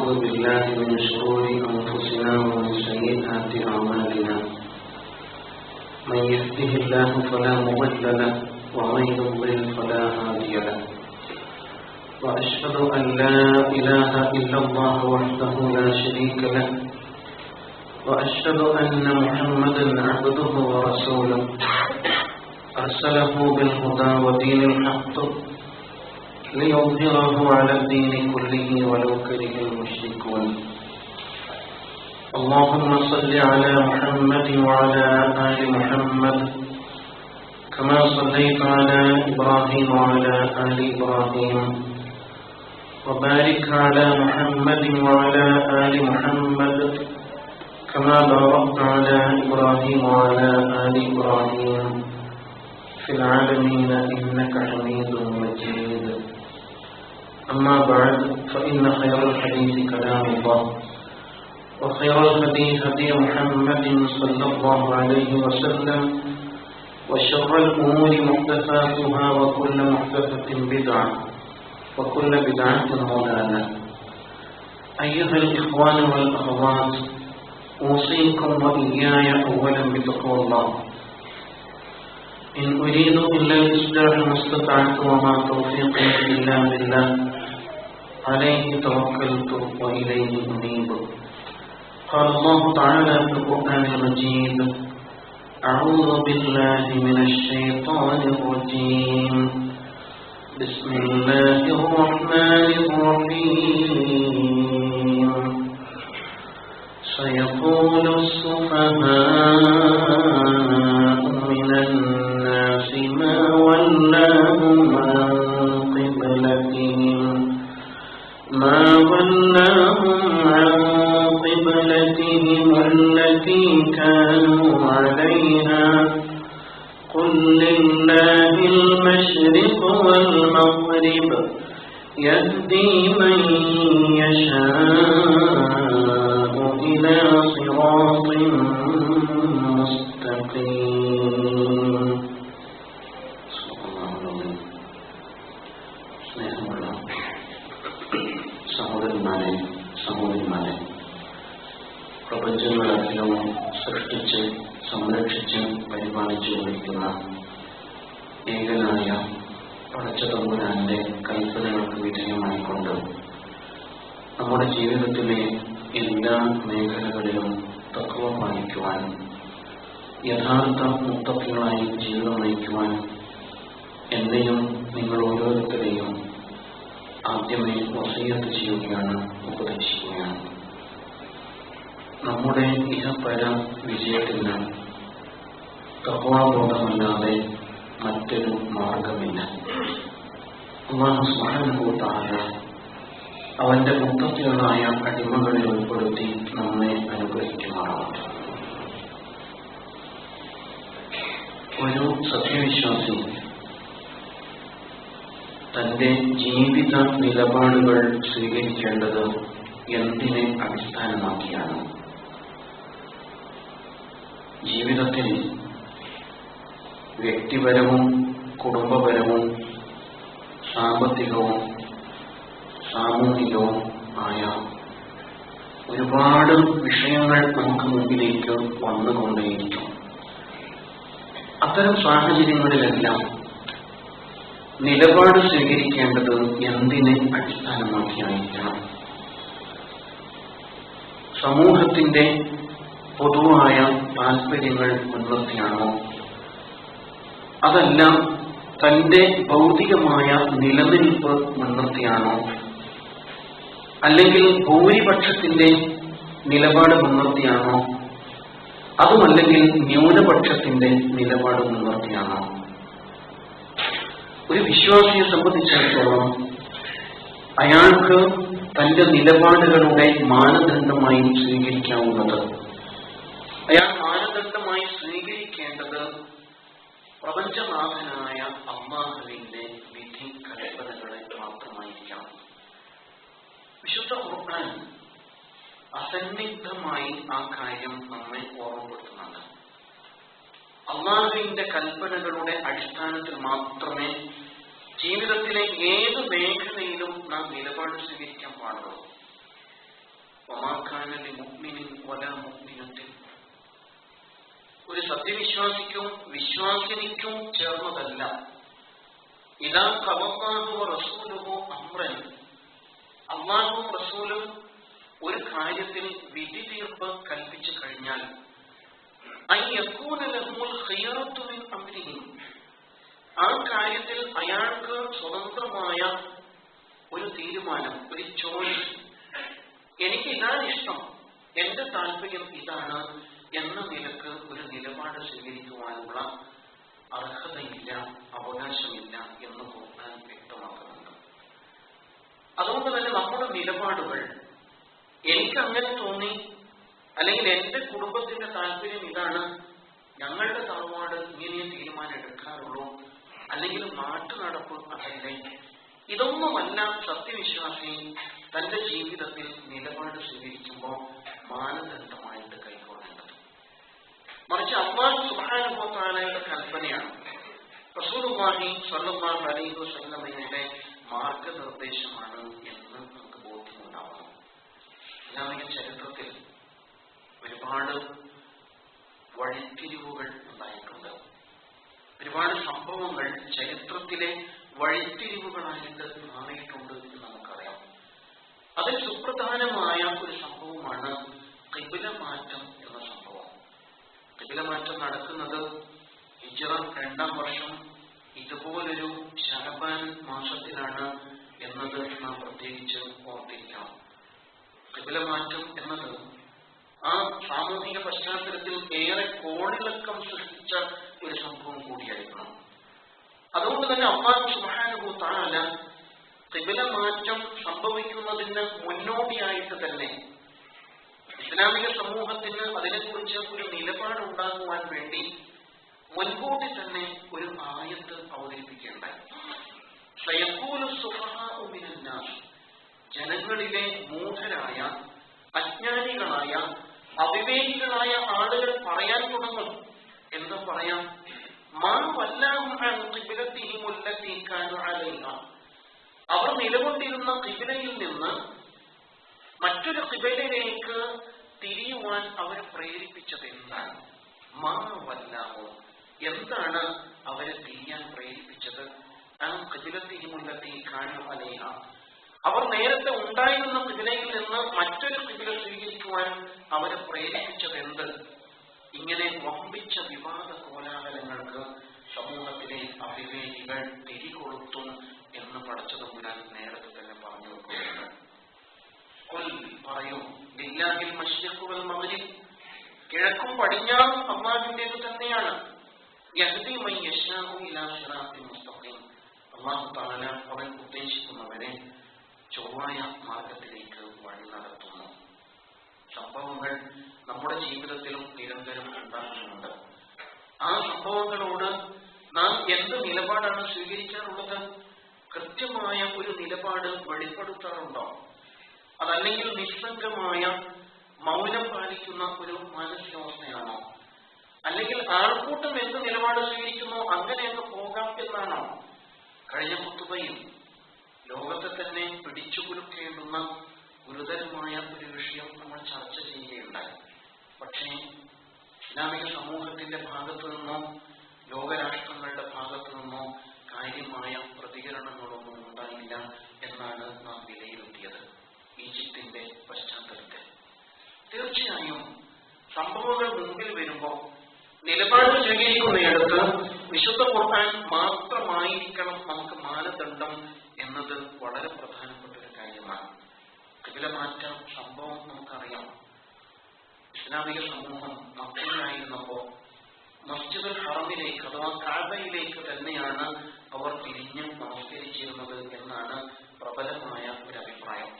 ونعوذ بالله من شرور أنفسنا ومن سيئات أعمالنا من يهده الله فلا مضل له ومن يضلل فلا هادي له وأشهد أن لا إله إلا الله وحده لا شريك له وأشهد أن محمدا عبده ورسوله أرسله بالهدى ودين الحق ليظهره على الدين كله ولو كره المشركون اللهم صل على محمد وعلى آل محمد كما صليت على إبراهيم وعلى آل إبراهيم وبارك على محمد وعلى آل محمد كما باركت على إبراهيم وعلى آل إبراهيم في العالمين إنك حميد مجيد أما بعد فإن خير الحديث كلام الله وخير الهدي هدي محمد صلى الله عليه وسلم وشر الأمور محدثاتها وكل محدثة بدعة وكل بدعة ضلالة أيها الإخوان والأخوات أوصيكم وإياي أولا بتقوى الله إن أريد إلا الإصلاح ما استطعت وما توفيقي إلا بالله عليه توكلت وإليه أنيب قال الله تعالى في القرآن المجيد أعوذ بالله من الشيطان الرجيم بسم الله الرحمن الرحيم سيقول السفهاء من الناس ما ولاهم عن قبلتهم التي كانوا عليها قل لله المشرق والمغرب يهدي من يشاء إلى صراط مستقيم. സഹോദരന്മാരെ, പ്രപഞ്ചങ്ങളെല്ലാം സൃഷ്ടിച്ച് സംരക്ഷിച്ച് പരിപാലിച്ചു കൊണ്ടിരിക്കുന്ന ഏകനായ പടച്ചതമ്പുരാന്റെ കൽപ്പനകൾക്ക് വിധേയമായിക്കൊണ്ട് നമ്മുടെ ജീവിതത്തിലെ എല്ലാ മേഖലകളിലും തഖ്വ പാലിക്കുവാൻ, യഥാർത്ഥ മുത്തഖികളായി ജീവിതം നയിക്കുവാൻ എന്നെയും നിങ്ങൾ ഓരോരുത്തരെയും ആദ്യമേ വസിയ്യത്ത് ചെയ്യുകയാണ്, ഉപദേശിക്കുകയാണ്. നമ്മുടെ ഇഹപര വിജയത്തിന് തഖ്വാബോധമല്ലാതെ മറ്റൊരു മാർഗമില്ല. അല്ലാഹു സുബ്ഹാനഹു വ തആല അവന്റെ മുത്തഖികളായ അടിമകളിൽ ഉൾപ്പെടുത്തി നമ്മെ അനുഗ്രഹിക്കുമാറാവട്ടെ. ഒരു സത്യവിശ്വാസി തന്റെ ജീവിത നിലപാടുകൾ സ്വീകരിക്കേണ്ടത് എന്തിനെ അടിസ്ഥാനമാക്കിയാണ്? ജീവിതത്തിൽ വ്യക്തിപരവും കുടുംബപരവും സാമ്പത്തികവും സാമൂഹികവും ആയ ഒരുപാട് വിഷയങ്ങൾ നമുക്ക് മുമ്പിലേക്ക് വന്നുകൊണ്ടേയിരിക്കും. അത്തരം സാഹചര്യങ്ങളിലെല്ലാം നിലപാട് സ്വീകരിക്കേണ്ടത് എന്തിനെ അടിസ്ഥാനമാക്കിയായിരിക്കണം? സമൂഹത്തിന്റെ പൊതുവായ താല്പര്യങ്ങൾ മുൻനിർത്തിയാണോ, അതല്ല തന്റെ ഭൗതികമായ നിലനിൽപ്പ് മുൻനിർത്തിയാണോ, അല്ലെങ്കിൽ ഭൂരിപക്ഷത്തിന്റെ നിലപാട് മുൻനിർത്തിയാണോ, അതുമല്ലെങ്കിൽ ന്യൂനപക്ഷത്തിന്റെ നിലപാട് മുൻനിർത്തിയാണോ? ഒരു വിശ്വാസിയെ സംബന്ധിച്ചിടത്തോളം അയാൾക്ക് തന്റെ നിലപാടുകളുടെ മാനദണ്ഡമായി സ്വീകരിക്കാവുന്നത്, അയാൾ മാനദണ്ഡമായി സ്വീകരിക്കേണ്ടത് പ്രപഞ്ചനാഥനായ അല്ലാഹുവിന്റെ വിധി കൽപ്പനകളെ മാത്രമായിരിക്കണം. വിശുദ്ധ ഖുർആൻ അസന്നിഗ്ധമായി ആ കാര്യം നമ്മെ ഓർമ്മപ്പെടുത്തുന്നുണ്ട്. അല്ലാഹുവിന്റെ കൽപ്പനകളുടെ അടിസ്ഥാനത്തിൽ മാത്രമേ ജീവിതത്തിലെ ഏത് മേഖലയിലും നാം നിലപാട് സ്വീകരിക്കാൻ പാടുള്ളൂ. വമാ കാന ലിമുഅ്മിനിൻ വലാ മുഅ്മിനത്തിൻ, ഒരു സത്യവിശ്വാസിക്കും വിശ്വാസിനിക്കും ചേർന്നതല്ല ഇദാ ഖദല്ലാഹു വറസൂലുഹു അംറൻ, അല്ലാഹുവും റസൂലും ഒരു കാര്യത്തിൽ വിധി തീർപ്പ് കൽപ്പിച്ചു കഴിഞ്ഞാൽ അൻ യകൂന ലഹുൽ ഖിയറത്തു മിൻ അംരിഹിം, ആ കാര്യത്തിൽ അയാൾക്ക് സ്വതന്ത്രമായ ഒരു തീരുമാനം, ഒരു ചോയ്സ്, എനിക്ക് ഇതാണ് ഇഷ്ടം, എന്റെ താല്പര്യം ഇതാണ് എന്ന നിലക്ക് ഒരു നിലപാട് സ്വീകരിക്കുവാനുള്ള അർഹതയില്ല, അവകാശമില്ല എന്ന് ഖുർആൻ വ്യക്തമാക്കുന്നുണ്ട്. അതുകൊണ്ട് തന്നെ നമ്മുടെ നിലപാടുകൾ എനിക്ക് അങ്ങനെ തോന്നി, അല്ലെങ്കിൽ എന്റെ കുടുംബത്തിന്റെ താല്പര്യം ഇതാണ്, ഞങ്ങളുടെ തറവാട് ഇങ്ങനെ തീരുമാനം എടുക്കാറുള്ളൂ, അല്ലെങ്കിൽ നാട്ടു നടപ്പ് അതല്ലേ, ഇതൊന്നുമല്ല സത്യവിശ്വാസി തന്റെ ജീവിതത്തിൽ നിലപാട് സ്വീകരിക്കുമ്പോൾ മാനദണ്ഡമായിട്ട് കൈക്കൊള്ളേണ്ടത്. മറിച്ച് അല്ലാഹു സുബ്ഹാനഹു വ തആലയുടെ കൽപ്പനയാണ്, റസൂലുള്ളാഹി സ്വല്ലല്ലാഹു അലൈഹി വസല്ലമയുടെ മാർഗനിർദ്ദേശമാണ് എന്ന് നമുക്ക് ബോധ്യമുണ്ടാവണം. ഇസ്ലാമിക ചരിത്രത്തിൽ ഒരുപാട് വഴിത്തിരിവുകൾ ഉണ്ടായിട്ടുണ്ട്. ഒരുപാട് സംഭവങ്ങൾ ചരിത്രത്തിലെ വഴിത്തിരിവുകളായിട്ട് മാറിയിട്ടുണ്ട് എന്ന് നമുക്കറിയാം. അതിൽ സുപ്രധാനമായ ഒരു സംഭവമാണ് ഖിബ്ല മാറ്റം എന്ന സംഭവം. ഖിബ്ല മാറ്റം നടക്കുന്നത് ഹിജ്റ 2-ാം വർഷം ഇതുപോലൊരു ശഅബാൻ മാസത്തിലാണ് എന്നത് നാം പ്രത്യേകിച്ച് ഓർത്തിരിക്കണം. ഖിബ്ല മാറ്റം എന്നത് ആ സാമൂഹിക പശ്ചാത്തലത്തിൽ ഏറെ കോളിളക്കം സൃഷ്ടിച്ച ഒരു സംഭവം കൂടിയായിരുന്നു. അതുകൊണ്ട് തന്നെ അല്ലാഹു സുബ്ഹാനഹു വ തആല ഖിബ്ല മാറ്റം സംഭവിക്കുന്നതിന് മുന്നോടിയായിട്ട് തന്നെ ഇസ്ലാമിക സമൂഹത്തിന് അതിനെക്കുറിച്ച് ഒരു നിലപാടുണ്ടാകുവാൻ വേണ്ടി മുൻകൂട്ടി തന്നെ ഒരു ആയത്ത് അവതരിപ്പിക്കുകയുണ്ടായി. സയഖൂലു സുഫഹാഉ മിനൻ നാസ്, ജനങ്ങളിലെ മൂഢരായ അജ്ഞാനികളായ അവിവേകികളായ ആളുകൾ പറയാൻ തുടങ്ങും. എന്താ പറയാം? മാ വല്ലാഹും അൻ ഖിബ്ലതിഹിം അല്ലതി കാനൂ അലൈഹ, അവർ നിലകൊണ്ടിരുന്ന ഖിബ്ലയിൽ നിന്ന് മറ്റൊരു ഖിബ്ലയിലേക്ക് തിരിയുവാൻ അവരെ പ്രേരിപ്പിച്ചത് എന്താണ്? മാ വല്ലാഹു, എന്താണ് അവരെ തിരിയാൻ പ്രേരിപ്പിച്ചത്? അൻ ഖിബ്ലതിഹിം അല്ലതി കാനൂ അലൈഹ, അവർ നേരത്തെ ഉണ്ടായിരുന്ന ഖിബ്ലയിൽ നിന്ന് മറ്റൊരു ഖിബ്ല സ്വീകരിക്കുവാൻ അവരെ പ്രേരിപ്പിച്ചത് എന്ത്? ഇങ്ങനെ വമ്പിച്ച വിവാദ കോലാഹലങ്ങൾക്ക് സമൂഹത്തിലെ അവിവേകികൾ തിരികൊളുത്തും എന്ന് പടച്ചതമ്പുരാൻ നേരത്തെ തന്നെ പറഞ്ഞു വെക്കുകയാണ്. പറയൂ, ലില്ലാഹിൽ മശ്രിഖു വൽ മഗ്രിബ്, കിഴക്കും പടിഞ്ഞാറും അല്ലാഹുവിന്റേത് തന്നെയാണ്. യഹ്ദി മൻ യശാഉ ഇലാ സിറാത്തിൻ മുസ്തഖീം, അല്ലാഹു തആല അവൻ ഉദ്ദേശിക്കുന്നവരെ ചൊവ്വായ മാർഗത്തിലേക്ക് വഴി നടത്തുന്നു. സംഭവങ്ങൾ നമ്മുടെ ജീവിതത്തിലും നിരന്തരം ഉണ്ടാകുന്നുണ്ട്. ആ സംഭവങ്ങളോട് നാം എന്ത് നിലപാടാണ് സ്വീകരിക്കാറുള്ളത്? കൃത്യമായ ഒരു നിലപാട് വെളിപ്പെടുത്താറുണ്ടോ? അതല്ലെങ്കിൽ നിസ്സംഗമായ മൗനം പാലിക്കുന്ന ഒരു മാനസികാവസ്ഥയാണോ? അല്ലെങ്കിൽ ആൾക്കൂട്ടം എന്ത് നിലപാട് സ്വീകരിക്കുന്നോ അങ്ങനെയൊക്കെ പോകാം എന്നാണോ? കഴിഞ്ഞ ഖുതുബയിൽ ലോകത്തെ തന്നെ പിടിച്ചുകുലുക്കേണ്ടുന്ന ഗുരുതരമായ ഒരു വിഷയം നമ്മൾ ചർച്ച ചെയ്യുകയുണ്ടായി. പക്ഷേ ഇസ്ലാമിക സമൂഹത്തിന്റെ ഭാഗത്തു നിന്നോ ലോകരാഷ്ട്രങ്ങളുടെ ഭാഗത്തു നിന്നോ കാര്യമായ പ്രതികരണങ്ങളൊന്നും ഉണ്ടായില്ല എന്നാണ് നാം വിലയിരുത്തിയത് ഈജിപ്തിന്റെ പശ്ചാത്തലത്തിൽ. തീർച്ചയായും സംഭവങ്ങൾ മുമ്പിൽ വരുമ്പോൾ നിലപാട് സ്വീകരിക്കുന്നയിടത്ത് വിശുദ്ധ ഖുർആൻ മാത്രമായിരിക്കണം നമുക്ക് മാനദണ്ഡം എന്നത് വളരെ പ്രധാനപ്പെട്ട ഒരു കാര്യമാണ്. ഖിബ്ല മാറ്റ സംഭവം നമുക്കറിയാം. ഇസ്ലാമിക സമൂഹം മക്കയിലായിരുന്നപ്പോൾ മസ്ജിദുൽ ഹറമിലേക്ക് അഥവാ കഅബയിലേക്ക് തന്നെയാണ് അവർ തിരിഞ്ഞ് നമസ്കരിച്ചിരുന്നത് എന്നാണ് പ്രബലമായ ഒരു അഭിപ്രായം.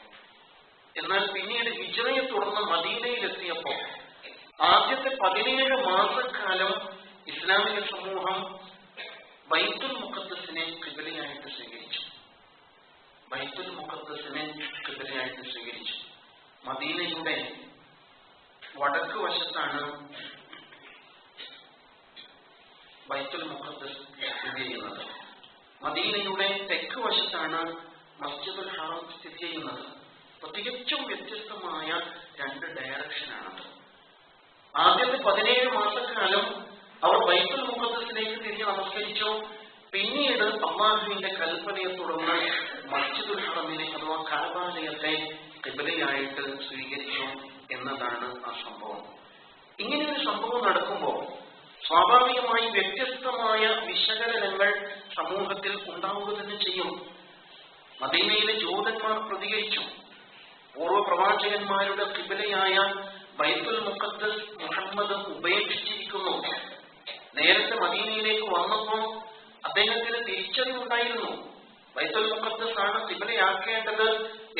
എന്നാൽ പിന്നീട് ഹിജ്റയെ തുടർന്ന് മദീനയിലെത്തിയപ്പോൾ ആദ്യത്തെ 17 മാസക്കാലം ഇസ്ലാമിക സമൂഹം ബൈത്തുൽ മുഖദ്ദസിനെ ഖിബ്ലയായിട്ട് സ്വീകരിച്ചു. ബൈത്തുൽ മുഖദ്ദസിനെ ഖിബ്ലയായിട്ട് സ്വീകരിച്ചു. മദീനയുടെ വടക്ക് വശത്താണ് ബൈത്തുൽ മുഖദ്ദസ് സ്ഥിതി ചെയ്യുന്നത്. മദീനയുടെ തെക്ക് വശത്താണ് മസ്ജിദുൽ ഹറം സ്ഥിതി ചെയ്യുന്നത്. തികച്ചും വ്യത്യസ്തമായ ആദ്യത്തെ 17 മാസക്കാലം അവർ ബൈത്തുൽ മുഖദ്ദസിലേക്ക് തിരിഞ്ഞ് നമസ്കരിച്ചു. പിന്നീട് അല്ലാഹുവിന്റെ കൽപ്പനയെ തുടർന്ന് മസ്ജിദുൽ ഹറമിനെ അഥവാ കഅബാലയത്തെ ഖിബ്ലയായിട്ട് സ്വീകരിച്ചു എന്നതാണ് ആ സംഭവം. ഇങ്ങനെയൊരു സംഭവം നടക്കുമ്പോൾ സ്വാഭാവികമായി വ്യത്യസ്തമായ വിശകലനങ്ങൾ സമൂഹത്തിൽ ഉണ്ടാവുക തന്നെ ചെയ്യും. മദീനയിലെ ജൂതന്മാർ പ്രതികരിച്ചു. പൂർവ്വ പ്രവാചകന്മാരുടെ ഖിബ്ലയായ ബൈത്തുൽ മുഖദ്ദസ് മുഹമ്മദ് ഉപേക്ഷിച്ചിരിക്കുന്നു. നേരത്തെ മദീനയിലേക്ക് വന്നപ്പോൾ അദ്ദേഹത്തിന് തിരിച്ചറിവുണ്ടായിരുന്നു. ബൈത്തുൽ മുഖദ്ദസ് ആണ് ഖിബ്ലയാക്കേണ്ടത്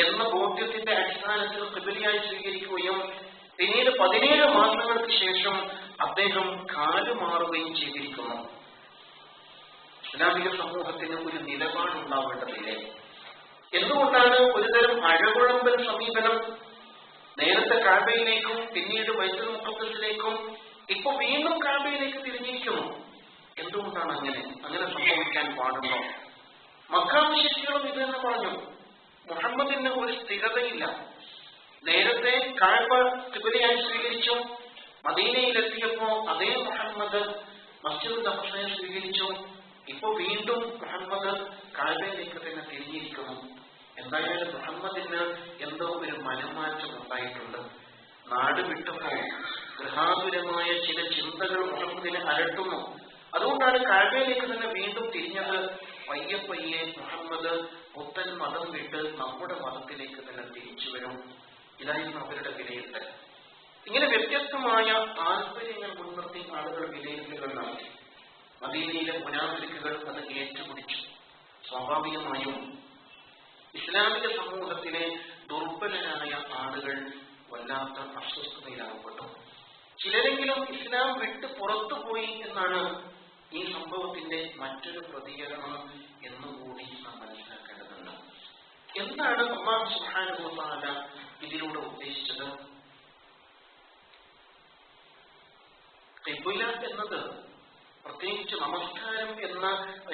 എന്ന ബോധ്യത്തിന്റെ അടിസ്ഥാനത്തിൽ ഖിബ്ലയായി സ്വീകരിക്കുകയും പിന്നീട് 17 മാസങ്ങൾക്ക് ശേഷം അദ്ദേഹം കാലുമാറുകയും ചെയ്തിരിക്കുന്നു. ഇസ്ലാമിക സമൂഹത്തിന് ഒരു നിലപാടുണ്ടാവേണ്ടതില്ലേ? എന്തുകൊണ്ടാണ് ഒരുതരം അഴകുഴമ്പൻ സമീപനം? നേരത്തെ കഅബയിലേക്കും പിന്നീട് ബൈത്തുൽ മുഖദ്ദസിലേക്കും ഇപ്പൊ വീണ്ടും കഅബയിലേക്ക് തിരിഞ്ഞിരിക്കുന്നു. എന്തുകൊണ്ടാണ് അങ്ങനെ സംഭവിക്കാൻ പാടുണ്ടോ? മക്കാ മുശ്രിക്കുകളും ഇത് തന്നെ പറഞ്ഞു. മുഹമ്മദിന് ഒരു സ്ഥിരതയില്ല. നേരത്തെ കഅബ ഖിബ്ലയായി സ്വീകരിച്ചു. മദീനയിലെത്തിയപ്പോ അതേ മുഹമ്മദ് മസ്ജിദുൽ അഖ്സയെ സ്വീകരിച്ചു. ഇപ്പൊ വീണ്ടും മുഹമ്മദ് കഅബയിലേക്ക് തന്നെ തിരിഞ്ഞിരിക്കുന്നു. എന്തായാലും മുഹമ്മദിന് എന്തോ ഒരു മനംമാറ്റം ഉണ്ടായിട്ടുണ്ട്. നാട് വിട്ടപ്പോ ഗൃഹാതുരമായ ചില ചിന്തകൾ മുഹമ്മദിനെ അലട്ടുന്നു. അതുകൊണ്ടാണ് കഅബയിലേക്ക് തന്നെ വീണ്ടും തിരിഞ്ഞത്. പയ്യെ മുഹമ്മദ് പുത്തൻ മതം വിട്ട് നമ്മുടെ മതത്തിലേക്ക് തന്നെ തിരിച്ചു വരും. ഇതായിരുന്നു അവരുടെ വിലയിരുത്തൽ. ഇങ്ങനെ വ്യത്യസ്തമായ താല്പര്യങ്ങൾ മുൻനിർത്തി ആളുകൾ വിലയിരുത്തലുകൾ നടത്തി. മദീനയിലെ മുനാഫിക്കുകൾ അത് ഏറ്റുപിടിച്ചു. സ്വാഭാവികമായും ഇസ്ലാമിക സമൂഹത്തിലെ ദുർബലരായ ആളുകൾ വല്ലാത്ത അസ്വസ്ഥതയിലാകപ്പെട്ടു. ചിലരെങ്കിലും ഇസ്ലാം വിട്ട് പുറത്തുപോയി എന്നാണ് ഈ സംഭവത്തിന്റെ മറ്റൊരു പ്രതികരണം എന്നുകൂടി നാം മനസ്സിലാക്കേണ്ടതുണ്ട്. എന്താണ് അല്ലാഹു സുബ്ഹാനഹു വ തആല ഇതിലൂടെ ഉദ്ദേശിച്ചത്? ഖിബ്ല എന്നത് പ്രത്യേകിച്ച് നമസ്കാരം എന്ന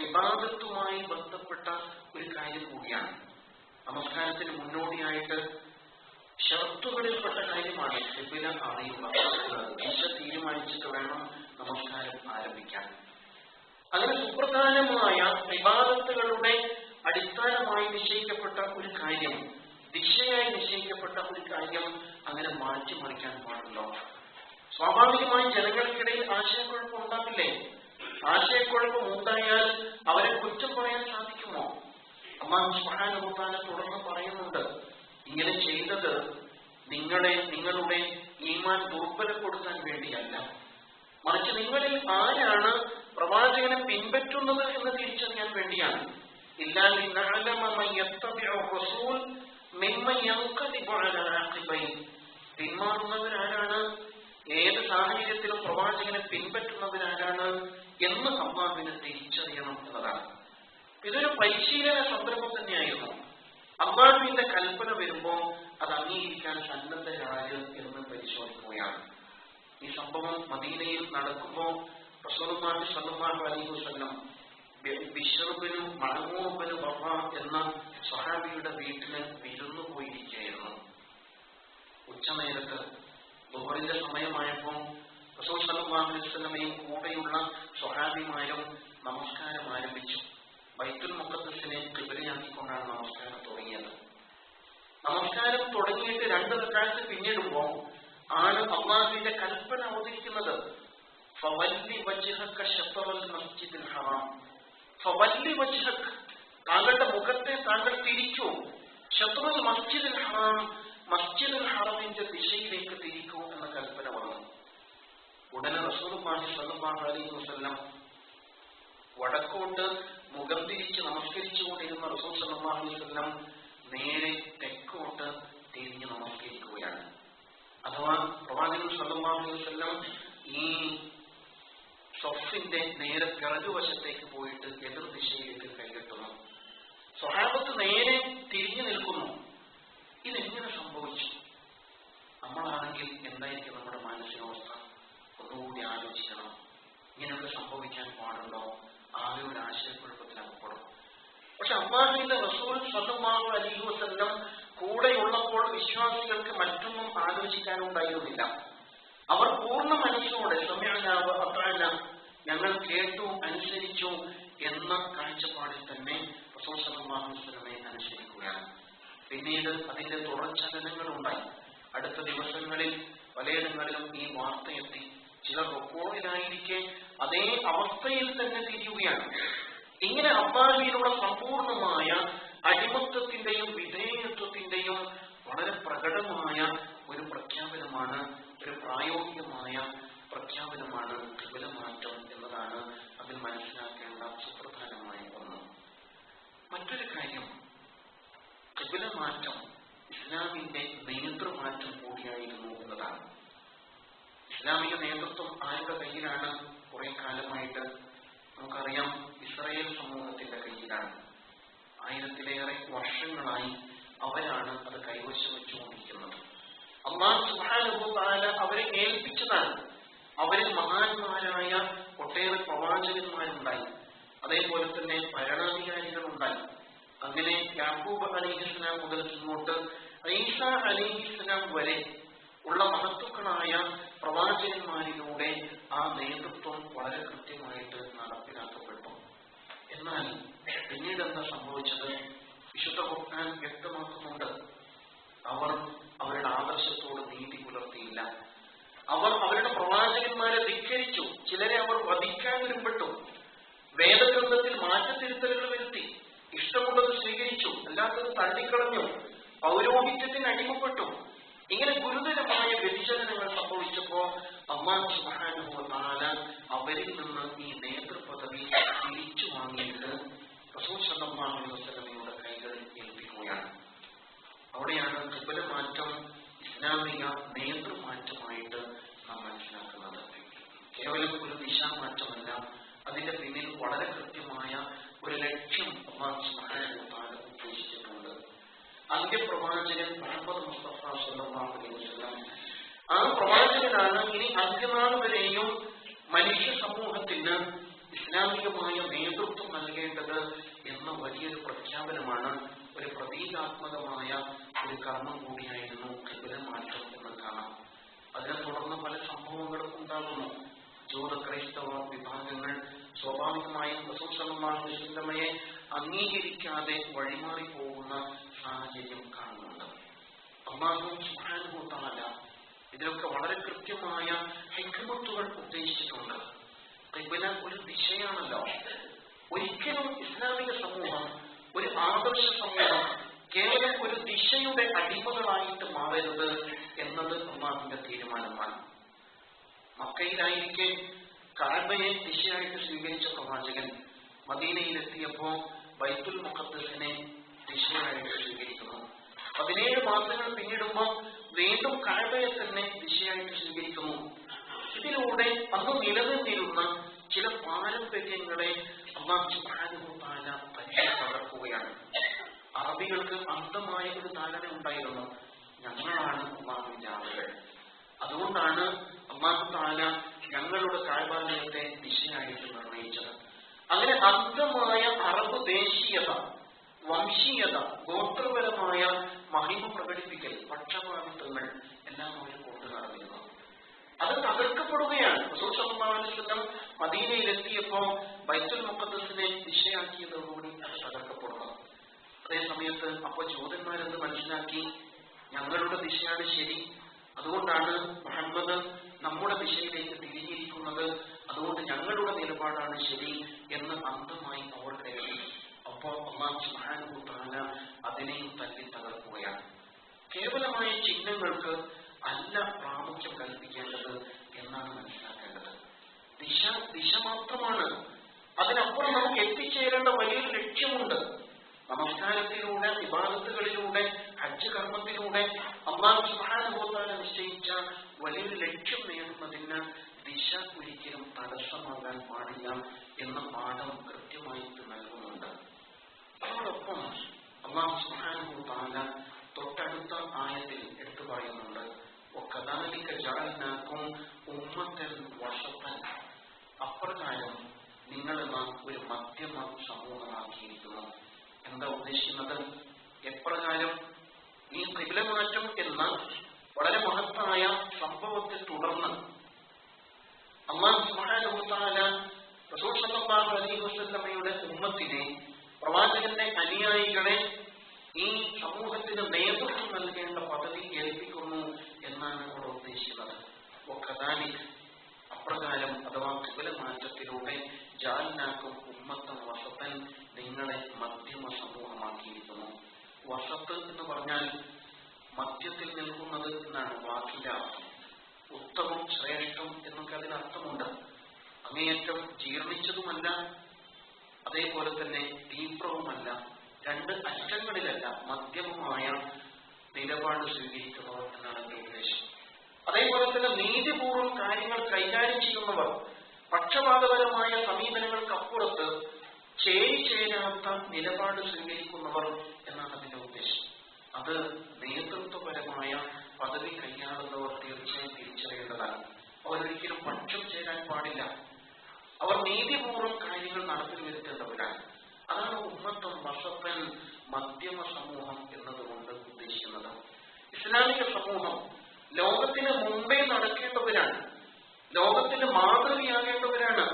ഇബാദത്തുമായി ബന്ധപ്പെട്ട ഒരു കാര്യം കൂടിയാണ്. നമസ്കാരത്തിന് മുന്നോടിയായിട്ട് ഷർത്തുകളിൽപ്പെട്ട കാര്യമാണ് ഖിബ്ല അറിയുക. ദിശ തീരുമാനിച്ചിട്ട് വേണം നമസ്കാരം ആരംഭിക്കാൻ. അങ്ങനെ സുപ്രധാനമായ ഇബാദത്തുകളുടെ അടിസ്ഥാനമായി നിശ്ചയിക്കപ്പെട്ട ഒരു കാര്യം, ദിശയായി നിശ്ചയിക്കപ്പെട്ട ഒരു കാര്യം അങ്ങനെ മാറ്റിമറിക്കാൻ പാടുണ്ടോ? സ്വാഭാവികമായി ജനങ്ങൾക്കിടയിൽ ആശയക്കുഴപ്പം ഉണ്ടാവില്ലേ? ആശയക്കുഴപ്പം ഉണ്ടായാൽ അവരെ കുറ്റം പറയാൻ സാധിക്കുമോ? അല്ലാഹു സുബ്ഹാനഹു വ തആല തുടർന്ന് പറയുന്നുണ്ട്, ഇങ്ങനെ ചെയ്തത് നിങ്ങളുടെ ഈമാൻ ദുർബലപ്പെടുത്താൻ വേണ്ടിയല്ല, മറിച്ച് നിങ്ങളിൽ ആരാണ് പ്രവാചകനെ പിൻപറ്റുന്നത് എന്ന് തിരിച്ചറിയാൻ വേണ്ടിയാണ്. പിന്മാറുന്നവരാരാണ്, ഏത് സാഹചര്യത്തിലും പ്രവാചകനെ പിൻപറ്റുന്നവരാരാണ് എന്ന് അല്ലാഹുവിനെ തിരിച്ചറിയണം എന്നതാണ്. ഇതൊരു പരിശീലന സംരംഭം തന്നെയായിരുന്നു. അല്ലാഹുവിന്റെ കൽപ്പന വരുമ്പോൾ അത് അംഗീകരിക്കാൻ സന്നദ്ധരാര് എന്ന് പരിശോധിക്കുകയാണ്. ഈ സംഭവം മദീനയിൽ നടക്കുമ്പോൾ റസൂലുള്ളാഹി സ്വല്ലല്ലാഹു അലൈഹി വസല്ലം ബിശ്ർ ബിൻ മഅ്മൂർ ബിൻ ബർറ എന്ന സ്വഹാബിയുടെ വീട്ടിന് വിരുന്നു പോയിരിക്കുകയായിരുന്നു. ഉച്ചനേരത്ത് ദുഹറിന്റെ സമയമായപ്പോൾ റസൂൽ സ്വല്ലല്ലാഹു അലൈഹി വസല്ലമയും കൂടെയുള്ള സ്വഹാബിമാരും നമസ്കാരം ആരംഭിച്ചു. ബൈത്തുൽ മുഖദ്ദസിനെ ഖിബ്ലയാക്കിക്കൊണ്ടാണ് നമസ്കാരം തുടങ്ങിയത്. നമസ്കാരം തുടങ്ങിയിട്ട് 2 റക്അത്ത് പിന്നിടുമ്പോൾ ആണ് അല്ലാഹുവിന്റെ കൽപ്പന അവതരിക്കുന്നത്. ഫവല്ലി വജ്ഹക ശത്റൽ മസ്ജിദിൽ ഹറാം. ഫവല്ലി വജ്ഹക, താങ്കളുടെ മുഖത്തെ താങ്കൾ തിരിക്കൂ. ശത്റുൽ മസ്ജിദിൽ ഹറാം, മസ്ജിദുൽ ഹറമിന്റെ ദിശയിലേക്ക് തിരിക്കൂ എന്ന കൽപ്പന വന്നു. ഉടനെ റസൂലുള്ളാഹി സ്വല്ലല്ലാഹു അലൈഹി വസല്ലം വടക്കോട്ട് മുഖം തിരിച്ച് നമസ്കരിച്ചുകൊണ്ടിരുന്ന റസൂൽ സ്വല്ലല്ലാഹു അലൈഹി വസല്ലം നേരെ തെക്കോട്ട് തിരിഞ്ഞ് നമസ്കരിക്കുകയാണ്. അഥവാ പ്രവാചകൻ സ്വല്ലല്ലാഹു അലൈഹി വസല്ലം ഈ സ്വഫിന്റെ നേരെ പിറകുവശത്തേക്ക് പോയിട്ട് എതിർ ദിശയിലേക്ക് കൈകെട്ടുന്നു. സ്വഹാബത്ത് നേരെ തിരിഞ്ഞു നിൽക്കുന്നു. ഇതെങ്ങനെ സംഭവിച്ചു? നമ്മളാണെങ്കിൽ എന്തായിരിക്കും നമ്മുടെ മാനസികാവസ്ഥ? ഒന്നുകൂടി ആലോചിക്കണം. ഇങ്ങനെയൊക്കെ സംഭവിക്കാൻ പാടുണ്ടോ? ആകെ ഒരു ആശയക്കുഴപ്പത്തിലകപ്പെടും. പക്ഷെ അല്ലാഹുവിന്റെ റസൂൽ സ്വല്ലല്ലാഹു അലൈഹി വസല്ലം കൂടെയുള്ളപ്പോൾ വിശ്വാസികൾക്ക് മറ്റൊന്നും ആലോചിക്കാനുണ്ടായിരുന്നില്ല. അവർ പൂർണ്ണ മനസ്സോടെ സമിഅനാ വ അത്അനാ, ഞങ്ങൾ കേട്ടു അനുസരിച്ചു എന്ന കാഴ്ചപ്പാടിൽ തന്നെ റസൂൽ സല്ലല്ലാഹു അലൈഹി വസല്ലമയെ അനുസരിക്കുകയാണ്. പിന്നീട് അതിന്റെ തുടർചലനങ്ങൾ ഉണ്ടായി. അടുത്ത ദിവസങ്ങളിൽ പലയിടങ്ങളിലും ഈ വാർത്തയെത്തി. ചിലർ റുക്കൂഇലായിരിക്കെ അതേ അവസ്ഥയിൽ തന്നെ തിരിയുകയാണ്. ഇങ്ങനെ അല്ലാഹുവിനുള്ള സമ്പൂർണമായ അടിമത്വത്തിന്റെയും വിധേയത്വത്തിന്റെയും വളരെ പ്രകടമായ ഒരു പ്രഖ്യാപനമാണ്, ഒരു പ്രായോഗികമായ പ്രഖ്യാപനമാണ് ഖിബ്ല മാറ്റം എന്നതാണ് അതിൽ മനസ്സിലാക്കേണ്ട സുപ്രധാനമായ ഒന്ന്. മറ്റൊരു കാര്യം, ഖിബ്ല മാറ്റം ഇസ്ലാമിന്റെ നേതൃമാറ്റം കൂടിയായിരുന്നു എന്നതാണ്. ഇസ്ലാമിക നേതൃത്വം ആരുടെ കയ്യിലാണ്? കുറെ കാലമായിട്ട് നമുക്കറിയാം, ഇസ്രായേൽ സമൂഹത്തിന്റെ കയ്യിലാണ്. 1000-ലേറെ വർഷങ്ങളായി അവരാണ് അത് കൈവശം വെച്ചുകൊണ്ടിരിക്കുന്നത്. അല്ലാഹു സുബ്ഹാനഹു വ തആല അവരെ ഏൽപ്പിച്ചതാണ്. അവരിൽ മഹാന്മാരായ ഒട്ടേറെ പ്രവാചകന്മാരുണ്ടായി, അതേപോലെ തന്നെ ഭരണാധികാരികളുണ്ടായി. അങ്ങനെ യാക്കൂബ് അലൈഹിസ്സലാം മുതൽ ഇങ്ങോട്ട് ഈസ അലൈഹിസ്സലാം വരെ ഉള്ള മഹത്തുക്കളായ പ്രവാചകന്മാരിലൂടെ ആ നേതൃത്വം വളരെ കൃത്യമായിട്ട് നടപ്പിലാക്കപ്പെട്ടു. എന്നാൽ പിന്നീട് എന്താ സംഭവിച്ചത്? വിശുദ്ധ ഖുർആൻ വ്യക്തമാക്കുന്നുണ്ട്, അവർ അവരുടെ ആദർശത്തോട് നീതി പുലർത്തിയില്ല. അവർ അവരുടെ പ്രവാചകന്മാരെ ധിക്കരിച്ചു. ചിലരെ അവർ വധിക്കാൻ ഒരുമ്പെട്ടു. വേദഗ്രന്ഥത്തിൽ മാറ്റത്തിരുത്തലുകൾ വരുത്തി. ഇഷ്ടമുള്ളത് സ്വീകരിച്ചു, അല്ലാത്തത് തള്ളിക്കളഞ്ഞു. പൗരോഹിത്യത്തിന് അടിമപ്പെട്ടു. ഇങ്ങനെ ഗുരുതരമായ വ്യതിചലനങ്ങൾ സംഭവിച്ചപ്പോ അല്ലാഹു സുബ്ഹാനഹു വ തആല അവരിൽ നിന്ന് ഈ നേതൃപദവി തിരിച്ചു വാങ്ങിയിട്ട് റസൂൽ സല്ലല്ലാഹു അലൈഹി വസല്ലമയുടെ കൈകളിൽ ഏൽപ്പിക്കുകയാണ്. അവിടെയാണ് ഖിബ്ല മാറ്റം ഇസ്ലാമിക നേതൃമാറ്റമായിട്ട് നാം മനസ്സിലാക്കുന്നത്. കേവലം ഒരു ദിശാമാറ്റമല്ല, അതിന്റെ പിന്നിൽ വളരെ കൃത്യമായ ഒരു ലക്ഷ്യം അല്ലാഹു സുബ്ഹാനഹു വ തആല ഉദ്ദേശിച്ചിട്ടുണ്ട്. അന്ത്യപ്രവാചകൻ മുഹമ്മദ് മുസ്തഫ സല്ലല്ലാഹു അലൈഹി വസല്ലം, ആ പ്രവാചകനാണ് ഇനി അന്ത്യനാൾ വരെയും മനുഷ്യ സമൂഹത്തിന് ഇസ്ലാമികമായ നേതൃത്വം നൽകേണ്ടത് എന്ന വലിയൊരു പ്രഖ്യാപനമാണ്, ഒരു പ്രതീകാത്മകമായ ഒരു കർമ്മം കൂടിയായിരുന്നു ഖിബ്ല മാറ്റം എന്ന് കാണാം. അതിനെ തുടർന്ന് പല സംഭവങ്ങളും ഉണ്ടാകുന്നു. ജൂത ക്രൈസ്തവ വിഭാഗങ്ങൾ സ്വാഭാവികമായും റസൂൽ സല്ലല്ലാഹു അലൈഹി വസല്ലമയെ അംഗീകരിക്കാതെ വഴിമാറി പോകുന്ന സാഹചര്യം കാണുന്നുണ്ട്. അല്ലാഹു സുബ്ഹാനഹു വ തആല ഇതിലൊക്കെ വളരെ കൃത്യമായ ഹിക്മത്തുകൾ ഉദ്ദേശിച്ചിട്ടുണ്ട്. ഖിബ്ല ഒരു ദിശയാണല്ലോ. ഒരിക്കലും ഇസ്ലാമിക സമൂഹം, ഒരു ആദർശ സമൂഹം കേവലം ഒരു ദിശയുടെ അടിമകളായിട്ട് മാറരുത് എന്നത് അല്ലാഹുവിന്റെ തീരുമാനമാണ്. മക്കയിലായിരിക്കെ കഅബയെ ദിശയായിട്ട് സ്വീകരിച്ച പ്രവാചകൻ മദീനയിലെത്തിയപ്പോ ബൈത്തുൽ മുഖദ്ദസിനെ ദിശയായിട്ട് സ്വീകരിക്കുന്നു. 17 മാസങ്ങൾ പിന്നിടുമ്പോൾ വീണ്ടും കഅബയെ തന്നെ ദിശയായിട്ട് സ്വീകരിക്കുന്നു. ഇതിലൂടെ അന്ന് നിലനിന്നിരുന്ന ചില പാരമ്പര്യങ്ങളെ അല്ലാഹു സുബ്ഹാനഹു വ തആല തകർക്കുകയാണ്. അറബികൾക്ക് അന്ധമായ ഒരു ധാരണ ഉണ്ടായിരുന്നു, ഞങ്ങളാണ് അല്ലാഹുവിന്റെ ആളുകൾ. അതുകൊണ്ടാണ് അല്ലാഹു തആല ഞങ്ങളുടെ കഅബയെ ദിശയായിട്ട് നിർണയിച്ചത്. അങ്ങനെ അന്ധമായ അറബ് ദേശീയത, വംശീയത, ഗോത്രപരമായ മഹിമ പ്രകടിപ്പിക്കൽ, പക്ഷപാതിത്വങ്ങൾ എല്ലാം അവർ കൊണ്ടു നടന്നിരുന്നു. അത് തകർക്കപ്പെടുകയാണ്. റസൂൽ സല്ലല്ലാഹു അലൈഹി വസല്ലം മദീനയിലെത്തിയപ്പോ ബൈത്തുൽ മുഖദ്ദസിനെ ദിശയാക്കിയതോടുകൂടി അത് തകർക്കപ്പെടുന്നു. അതേ സമയത്ത് അപ്പൊ ജൂതന്മാരെന്ന് മനസ്സിലാക്കി, ഞങ്ങളുടെ ദിശയാണ് ശരി, അതുകൊണ്ടാണ് മുഹമ്മദ് നമ്മുടെ ദിശയിലേക്ക് തിരിഞ്ഞിരിക്കുന്നത്, അതുകൊണ്ട് ഞങ്ങളുടെ നിലപാടാണ് ശരി എന്ന് അന്ധമായി അവർ കരുതി. അപ്പോൾ അല്ലാഹു സുബ്ഹാനഹു വ തആല അതിനെയും തല്ലി തകർക്കുകയാണ്. കേവലമായ ചിഹ്നങ്ങൾക്ക് അല്ല പ്രാമുഖ്യം കൽപ്പിക്കേണ്ടത് എന്നാണ് മനസ്സിലാക്കേണ്ടത്. ദിശ മാത്രമാണ്. അതിനപ്പുറം നമുക്ക് എത്തിച്ചേരേണ്ട വലിയൊരു ലക്ഷ്യമുണ്ട്. നമസ്കാരത്തിലൂടെ, ഇബാദത്തുകളിലൂടെ, ഹജ്ജ് കർമ്മത്തിലൂടെ അല്ലാഹു സുബ്ഹാനഹു വ തആല നിശ്ചയിച്ച വലിയൊരു ലക്ഷ്യം നേടുന്നതിന് ദിശ ഒരിക്കലും തടസ്സമാകാൻ പാടില്ല എന്ന പാഠം കൃത്യമായിട്ട് നൽകുന്നുണ്ട്. അതോടൊപ്പം അല്ലാഹു സുബ്ഹാനഹു വ തആല തൊട്ടടുത്ത ആയത്തിൽ എടുത്തു പറയുന്നുണ്ട്, വകദാലിക ജഅൽനാകും ഉമ്മത്തൻ വസതൻ, അപ്രകാരം നിങ്ങൾ നാം ഒരു മധ്യമ സമൂഹമാക്കിയിരിക്കുന്നു. എന്താ ഉദ്ദേശിക്കുന്നത്? എപ്രകാരം? ഈ ഖിബ്ല മാറ്റം എന്ന വളരെ മഹത്തായ സംഭവത്തെ തുടർന്ന് ജഅൽനാകും ഉമ്മത്തൻ വസത്തൻ, നിങ്ങളെ മധ്യമ സമൂഹമാക്കിയിരിക്കുന്നു. വസത്ത് എന്ന് പറഞ്ഞാൽ മധ്യത്തിൽ നിൽക്കുന്നത് എന്നാണ് വാക്കിന്റെ അർത്ഥം. ഉത്തമം, ശ്രേഷ്ഠം എന്നൊക്കെ അതിനർത്ഥമുണ്ട്. അങ്ങേയറ്റം ജീർണിച്ചതുമല്ല, അതേപോലെ തന്നെ തീവ്രവുമല്ല, രണ്ട് അറ്റങ്ങളിലല്ല, മധ്യമമായ നിലപാട് സ്വീകരിക്കുന്നവർ എന്നാണ് എന്റെ ഉദ്ദേശം. അതേപോലെ തന്നെ നീതിപൂർവ്വം കാര്യങ്ങൾ കൈകാര്യം ചെയ്യുന്നവർ, പക്ഷപാതപരമായ സമീപനങ്ങൾക്കപ്പുറത്ത് ചേരാത്ത നിലപാട് സ്വീകരിക്കുന്നവർ എന്നാണ് അതിന്റെ ഉദ്ദേശം. അത് നേതൃത്വപരമായ പദവി കൈയാളുന്നവർ തീർച്ചയായും തിരിച്ചറിയേണ്ടതാണ്. അവരൊരിക്കലും പക്ഷം ചേരാൻ പാടില്ല. അവർ നീതിപൂർവ്വം കാര്യങ്ങൾ നടപ്പിൽ വരുത്തേണ്ടവരാണ്. അതാണ് ഉമ്മത്തൻ വസത്തൻ, മധ്യമ സമൂഹം എന്നതുകൊണ്ട് ഉദ്ദേശിക്കുന്നത്. ഇസ്ലാമിക സമൂഹം ലോകത്തിന് മുമ്പേ നടക്കേണ്ടവരാണ്, ലോകത്തിന് മാതൃകയാകേണ്ടവരാണ്.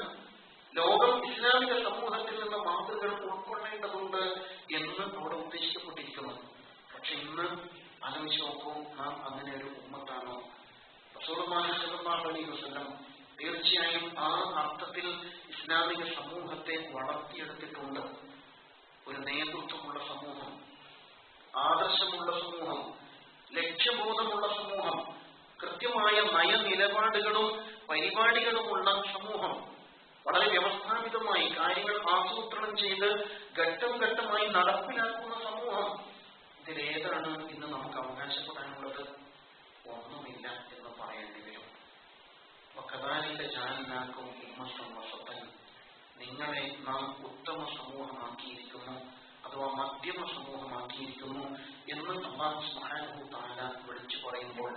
ലോകം ഇസ്ലാമിക സമൂഹത്തിൽ നിന്ന് മാതൃകകൾ ഉൾക്കൊള്ളേണ്ടതുണ്ട് എന്ന് അവിടെ ഉദ്ദേശിക്കപ്പെട്ടിരിക്കുന്നു. പക്ഷെ ഇന്ന് ആലോചിച്ച് നോക്കൂ, നാം അങ്ങനെ ഒരു ഉമ്മത്താണോ? റസൂലുള്ളാഹി സ്വല്ലല്ലാഹു അലൈഹി വസല്ലം തീർച്ചയായും ആ അർത്ഥത്തിൽ ഇസ്ലാമിക സമൂഹത്തെ വളർത്തിയെടുത്തിട്ടുണ്ട്. ഒരു നേതൃത്വമുള്ള സമൂഹം, ആദർശമുള്ള സമൂഹം, ലക്ഷ്യബോധമുള്ള സമൂഹം, കൃത്യമായ നയനിലപാടുകളും പരിപാടികളുമുള്ള സമൂഹം, വളരെ വ്യവസ്ഥാപിതമായി കാര്യങ്ങൾ ആസൂത്രണം ചെയ്ത് ഘട്ടം ഘട്ടമായി നടപ്പിലാക്കുന്ന സമൂഹം. ഇതിലേതാണ് ഇന്ന് നമുക്ക് അവകാശപ്പെടാനുള്ളത്? ഒന്നുമില്ല എന്ന് പറയേണ്ടി വരും. വകദാലിക ജഅൽനാകും ഉമ്മത്തൻ വസത്തൻ, നിങ്ങളെ നാം ഉത്തമ സമൂഹമാക്കിയിരിക്കുന്നു, അഥവാ മധ്യമ സമൂഹമാക്കിയിരിക്കുന്നു എന്ന് അല്ലാഹു സുബ്ഹാനഹു വ തആല വിളിച്ചു പറയുമ്പോൾ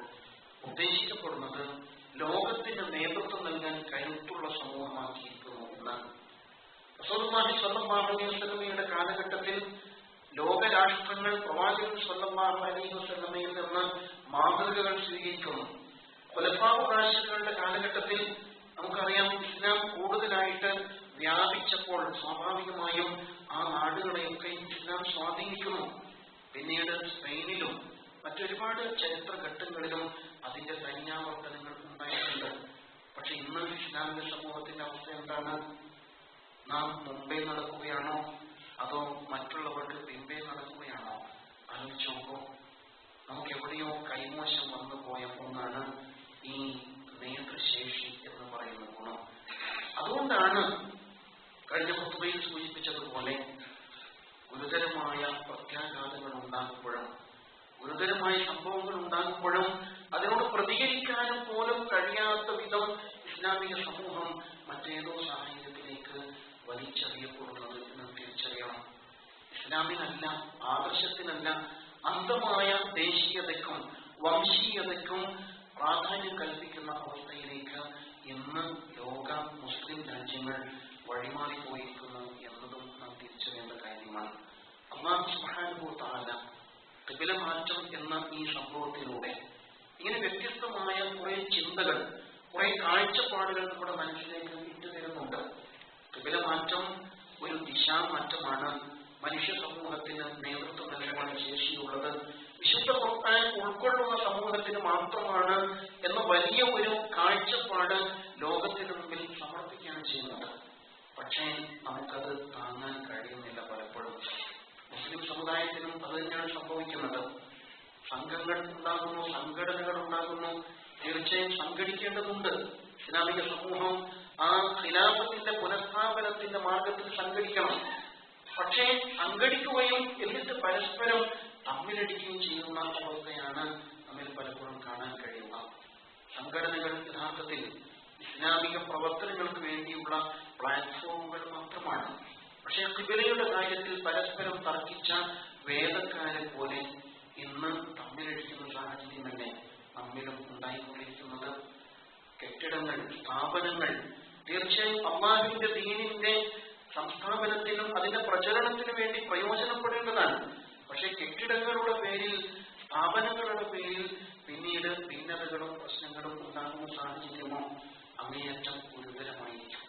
ഉദ്ദേശിക്കപ്പെടുന്നത് ലോകത്തിന് നേതൃത്വം നൽകാൻ കരുത്തുള്ള സമൂഹമാക്കിയിരിക്കുന്നു എന്നാണ്. റസൂലുള്ളാഹി സ്വല്ലല്ലാഹു അലൈഹി വസല്ലമയുടെ കാലഘട്ടത്തിൽ ലോകരാഷ്ട്രങ്ങൾ പ്രവാചകൻ സ്വല്ലല്ലാഹു അലൈഹി വസല്ലമയിൽ നിന്ന് മാതൃകകൾ സ്വീകരിക്കുന്നു. ഖുലഫാഉ റാഷിദുകളുടെ കാലഘട്ടത്തിൽ നമുക്കറിയാം, ഇസ്ലാം കൂടുതലായിട്ട് വ്യാപിച്ചപ്പോൾ സ്വാഭാവികമായും ആ നാടുകളെയൊക്കെ ഇസ്ലാം സ്വാധീനിക്കുന്നു. പിന്നീട് സ്പെയിനിലും മറ്റൊരുപാട് ചരിത്രഘട്ടങ്ങളിലും അതിന്റെ സൈന്യാവർത്തനങ്ങൾ ഉണ്ടായിട്ടുണ്ട്. പക്ഷെ ഇന്ന് ഇസ്ലാമിക സമൂഹത്തിന്റെ അവസ്ഥ എന്താണ്? നാം മുമ്പേ നടക്കുകയാണോ അതോ മറ്റുള്ളവർക്ക് പിമ്പേ നടക്കുകയാണോ? ആലോചിച്ച് നോക്കൂ. നമുക്ക് എവിടെയോ കൈമോശം വന്നു പോയ ഒന്നാണ് ഈ നേതൃശേഷി എന്ന് പറയുന്ന ഗുണം. അതുകൊണ്ടാണ് കഴിഞ്ഞ ഖുത്ബയിൽ സൂചിപ്പിച്ചതുപോലെ ഗുരുതരമായ പ്രത്യാഘാതങ്ങൾ ഉണ്ടാകുമ്പോഴും, ഗുരുതരമായ സംഭവങ്ങൾ ഉണ്ടാകുമ്പോഴും അതിനോട് പ്രതികരിക്കാനും പോലും കഴിയാത്ത വിധം ഇസ്ലാമിക സമൂഹം മറ്റേതോ സാഹചര്യത്തിലേക്ക് വലിച്ചെറിയപ്പെടുന്നത് എന്ന് തിരിച്ചറിയണം. ഇസ്ലാമിനല്ല, ആദർശത്തിനല്ല, അന്ധമായ ദേശീയതയ്ക്കും വംശീയതയ്ക്കും പ്രാധാന്യം കൽപ്പിക്കുന്ന അവസ്ഥയിലേക്ക് ഇന്ന് ലോക മുസ്ലിം രാജ്യങ്ങൾ വഴിമാറിപ്പോയിരിക്കുന്നു എന്നതും നാം തിരിച്ചറിയേണ്ട കാര്യമാണ്. അല്ലാഹു സുബ്ഹാനഹു വ തആല ഖിബല മാറ്റം എന്ന ഈ സംഭവത്തിലൂടെ ഇങ്ങനെ വ്യത്യസ്തമായ കുറെ ചിന്തകൾ, കുറെ കാഴ്ചപ്പാടുകൾ നമ്മുടെ മനസ്സിലേക്ക് ഇട്ടുതരുന്നുണ്ട്. ഖിബല മാറ്റം ഒരു ദിശാമാറ്റമാണ്. മനുഷ്യ സമൂഹത്തിന് നേതൃത്വം നൽകാൻ ശേഷിയുള്ളത് വിശുദ്ധ ഖുർആൻ ഉൾക്കൊള്ളുന്ന സമൂഹത്തിന് മാത്രമാണ് എന്ന വലിയ ഒരു കാഴ്ചപ്പാട് ലോകത്തിന് മുമ്പിൽ സമർപ്പിക്കുകയാണ് ചെയ്യുന്നത്. പക്ഷേ നമുക്കത് താങ്ങാൻ കഴിയുന്നില്ല. പലപ്പോഴും മുസ്ലിം സമുദായത്തിനും അത് തന്നെയാണ് സംഭവിക്കുന്നത്. സംഘങ്ങൾ ഉണ്ടാകുന്നു, സംഘടനകൾ ഉണ്ടാകുന്നു. തീർച്ചയായും സംഘടിക്കേണ്ടതുണ്ട്. ഇസ്ലാമിക സമൂഹം ആ ഖിലാഫത്തിന്റെ പുനഃസ്ഥാപനത്തിന്റെ മാർഗത്തിൽ സംഘടിക്കണം. പക്ഷേ സംഘടിക്കുകയും എന്നിട്ട് പരസ്പരം തമ്മിലടിക്കുകയും ചെയ്യുന്ന അവസ്ഥയാണ് നമ്മിൽ പലപ്പോഴും കാണാൻ കഴിയുക. സംഘടനകൾ യഥാർത്ഥത്തിൽ ഇസ്ലാമിക പ്രവർത്തനങ്ങൾക്ക് വേണ്ടിയുള്ള പ്ലാറ്റ്ഫോമുകൾ മാത്രമാണ്. പക്ഷേ ഖിബലയുടെ കാര്യത്തിൽ പരസ്പരം തർക്കിച്ച വേദക്കാരെ പോലെ ഇന്ന് തമ്മിലടിക്കുന്ന സാഹചര്യം തന്നെ നമ്മിലും ഉണ്ടായിക്കൊണ്ടിരിക്കുന്നത്. കെട്ടിടങ്ങൾ, സ്ഥാപനങ്ങൾ തീർച്ചയായും അല്ലാഹുവിന്റെ ദീനിന്റെ സംസ്ഥാപനത്തിനും അതിന്റെ പ്രചരണത്തിനു വേണ്ടി പ്രയോജനപ്പെടേണ്ടതാണ്. പക്ഷെ കെട്ടിടങ്ങളുടെ പേരിൽ, സ്ഥാപനങ്ങളുടെ പേരിൽ പിന്നീട് ഭിന്നതകളും പ്രശ്നങ്ങളും ഉണ്ടാകുന്ന സാഹചര്യമോ അങ്ങേയറ്റം ഗുരുതരമായിരിക്കും.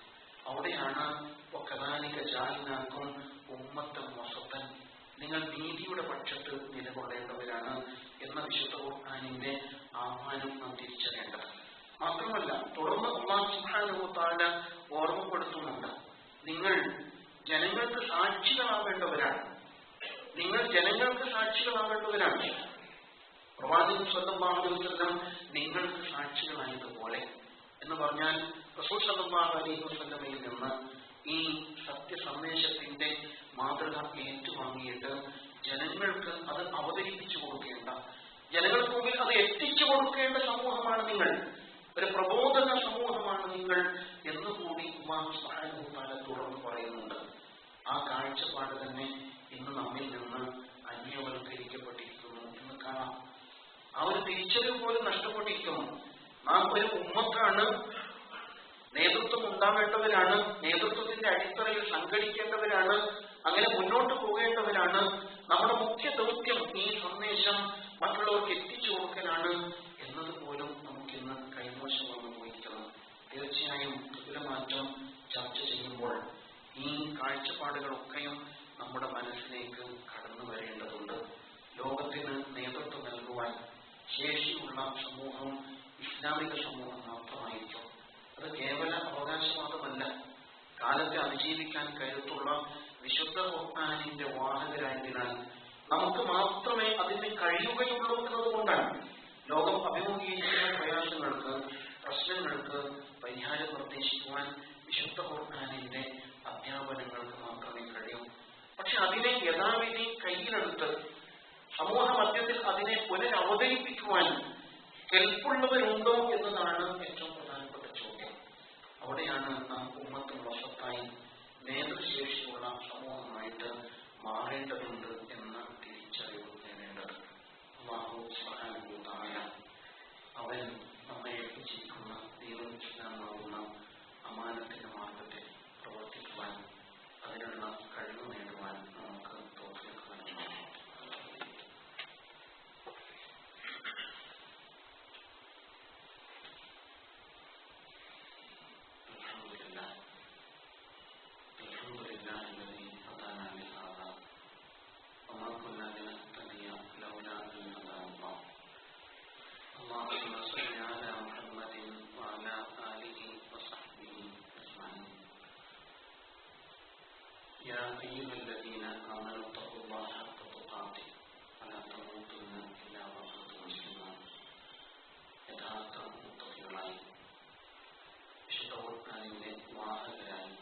അവിടെയാണ് വകദാലിക ജഅൽനാകും ഉമ്മത്തൻ വസത്തൻ, നിങ്ങൾ നീതിയുടെ പക്ഷത്ത് നിലകൊള്ളേണ്ടവരാണ് എന്ന വിശുദ്ധ ഖുർആനിന്റെ ആഹ്വാനം നാം തിരിച്ചറിയേണ്ടത്. മാത്രമല്ല തുടർന്ന് അല്ലാഹു സുബ്ഹാനഹു വ തആല ഓർമ്മപ്പെടുത്തുന്നുണ്ട്, ജനങ്ങൾക്ക് സാക്ഷികളാകേണ്ടവരാണ്. പ്രവാചകൻ സ്വല്ലല്ലാഹു അലൈഹി വസല്ലം നിങ്ങൾക്ക് സാക്ഷികളായതുപോലെ എന്ന് പറഞ്ഞാൽ റസൂൽ സ്വല്ലല്ലാഹു അലൈഹി വസല്ലമയിൽ നിന്ന് ഈ സത്യസന്ദേശത്തിന്റെ മാതൃക ഏറ്റുവാങ്ങിയിട്ട് ജനങ്ങൾക്ക് അത് അവതരിപ്പിച്ചു കൊടുക്കേണ്ട, ജനങ്ങൾക്ക് മുമ്പിൽ അത് എത്തിച്ചു കൊടുക്കേണ്ട സമൂഹമാണ് നിങ്ങൾ, ഒരു പ്രബോധന സമൂഹമാണ് നിങ്ങൾ എന്നുകൂടി അല്ലാഹു സുബ്ഹാനഹു വ തആല തുടർന്ന് പറയുന്നുണ്ട്. ആ കാഴ്ചപ്പാട് തന്നെ ഇന്ന് നമ്മിൽ നിന്ന് അന്യവൽക്കരിക്കപ്പെട്ടിരിക്കുന്നു എന്ന് കാണാം. ആ ഒരു തിരിച്ചറിവ് പോലും നഷ്ടപ്പെട്ടിരിക്കുന്നു. നാം ഒരു ഉമ്മത്താണ്, നേതൃത്വം ഉണ്ടാവേണ്ടവരാണ്, നേതൃത്വത്തിന്റെ അടിത്തറയിൽ സംഘടിക്കേണ്ടവരാണ്, അങ്ങനെ മുന്നോട്ട് പോകേണ്ടവരാണ്. നമ്മുടെ മുഖ്യ ദൗത്യം ഈ സന്ദേശം മറ്റുള്ളവർക്ക് എത്തിച്ചു കൊടുക്കലാണ് എന്നതുപോലും നമുക്കിന്ന് കൈമോശം വന്നു പോയിരിക്കണം. തീർച്ചയായും ഖിബ്ലമാറ്റം ചർച്ച ചെയ്യുമ്പോൾ ഈ കാഴ്ചപ്പാടുകളൊക്കെയും നമ്മുടെ മനസ്സിലേക്ക് കടന്നു വരേണ്ടതുണ്ട്. ലോകത്തിന് നേതൃത്വം നൽകുവാൻ ശേഷിയുള്ള സമൂഹം ഇസ്ലാമിക സമൂഹം മാത്രമായിരിക്കും. അത് കേവല അവകാശവാദമല്ല. കാലത്തെ അതിജീവിക്കാൻ കരുത്തുള്ള വിശുദ്ധ ഖുർആനിന്റെ വാഹകരായതിനാൽ നമുക്ക് മാത്രമേ അതിന് കഴിയുകയുള്ളൂ എന്നതുകൊണ്ടാണ് ലോകം അഭിമുഖീകരിക്കുന്ന പ്രയാസങ്ങൾക്ക്, പ്രശ്നങ്ങൾക്ക് പരിഹാരം നിർദ്ദേശിക്കുവാൻ വിശുദ്ധ ഖുർആനിന്റെ അധ്യാപനങ്ങൾക്ക് മാത്രമേ കഴിയൂ. പക്ഷെ അതിനെ യഥാവിധി കയ്യിലെടുത്ത് സമൂഹ മധ്യത്തിൽ അതിനെ പുനരവതരിപ്പിക്കുവാൻ കെൽപ്പുള്ളവരുണ്ടോ എന്നതാണ് ഏറ്റവും പ്രധാനപ്പെട്ട ചോദ്യം. അവിടെയാണ് നാം ഉമ്മത്തും വസത്തായി നേതൃശേഷിയുള്ള സമൂഹമായിട്ട് മാറേണ്ടതുണ്ട് എന്ന തിരിച്ചറിവ് നേടേണ്ടത്. അല്ലാഹു സുബ്ഹാനഹു വ തആല അവൻ നമ്മെ ഏൽപ്പിച്ചിരിക്കുന്ന ദീനുൽ ഇസ്ലാമാകുന്ന അമാനത്തിന്റെ മാർഗത്തിൽ പ്രവർത്തിക്കുവാൻ, അതിനുള്ള കഴിവ് നേടുവാൻ നമുക്ക് തൗഫീഖ് നൽകണം. يا أيها الذين آمنوا اتقوا الله حق تقاته ولا تموتن إلا وأنتم مسلمون. യഥാർത്ഥ മുത്തഖികളായി വിശുദ്ധ ഖുർആനിന്റെ വാഹകരായി